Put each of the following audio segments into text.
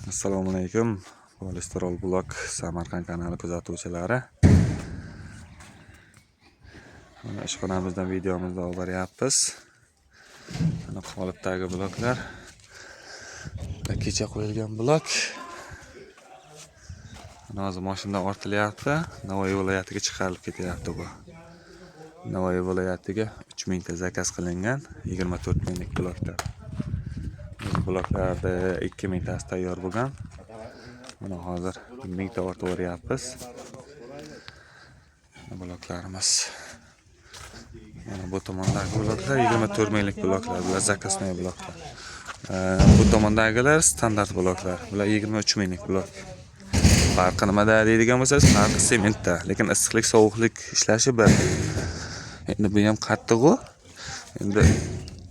Assalomu alaykum. Polisterol blok Samarqand kanali kuzatuvchilari. Mana ishxonamizdan videomizni olib boryapmiz. Mana qolipdagi bloklar. Kecha qo'yilgan blok. Mana hozir mashinadan ortilyapti. Navoiy viloyatiga chiqarilib ketyapti bu. Navoiy viloyatiga 3000 ta zakaz qilingan 24 minglik blokdan. Bloklarda 2000 tasi tayyor bo'lgan. Mana hozir 1000 ta ortib boryapmiz. Bloklarimiz. Mana bu tomondagi bloklar 24 minglik bloklar, bular zakaznoy bloklar. Bu tomondagilar standart bloklar, bular 23 minglik blok. Farqi nimada deydigan bo'lsangiz, farqi sementda, lekin issiqlik, sovuqlik ishlashi bir. Endi bu ham qattiq-ku. Endi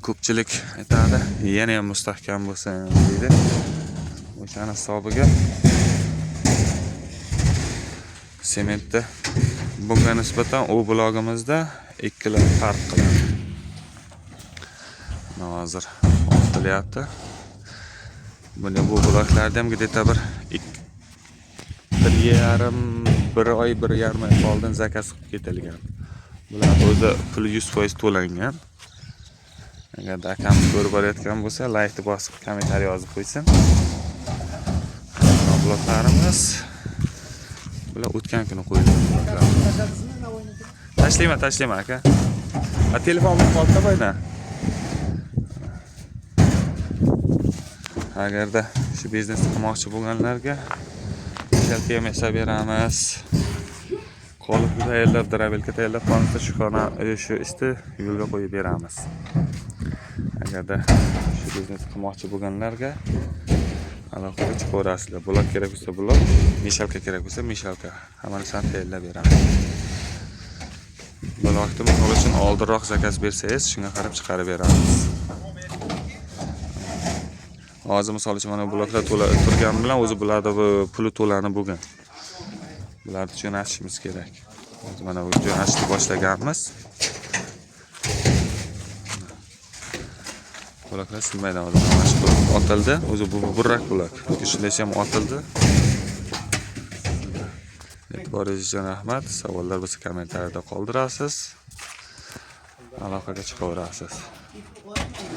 ko'pchilik aytadi, yana ham mustahkam bo'lsin deydi. O'shani hisobiga sementda bunga nisbatan u blogimizda 2 kilo farq qiladi. Hozir ortilyapti. Buni bu bloklarda ham gideta bir 1,5 oy 1,5 oy oldin zakaz qilib ketilgan. Bular o'zi puli 100% to'langan. Agar akamiz ko'rib borayotgan bo'lsa, like bosib, kommentariy yozib qo'ysin. Bloklarimiz bular o'tgan kuni qo'yilgan bloklar. Tashlayman aka. Telefonim qolsa qo'yna. Agarda shu biznesni qilmoqchi bo'lganlarga shelka ham yasab beramiz. Qolib tayyorlab, drabelka tayyorlab qolsa shu ishni yo'lga qo'yib beramiz. Agarda shu biznesni qilmoqchi bo'lganlarga aloqaga chiqaverasizlar. Blok kerak bo'lsa blok, mishalka kerak bo'lsa mishalka. Hammasini tayyorlab beramiz. Blokni misol uchun oldinroq zakaz bersangiz, shunga qarab chiqarib beramiz. Hozir misol uchun mana bloklar turgan bilan o'zi bularda puli to'lanib bo'lgan. Bularni jo'natishimiz kerak. Hozir mana bu jo'natishni boshlaganmiz. Bloklar sinmaydi hozir. Mana shu blok otildi. O'zi bu burrak blok. Shunday ham otildi. E'tiboringiz uchun rahmat. Savollar bo'lsa kommentariyada qoldirasiz. Aloqaga chiqaverasiz.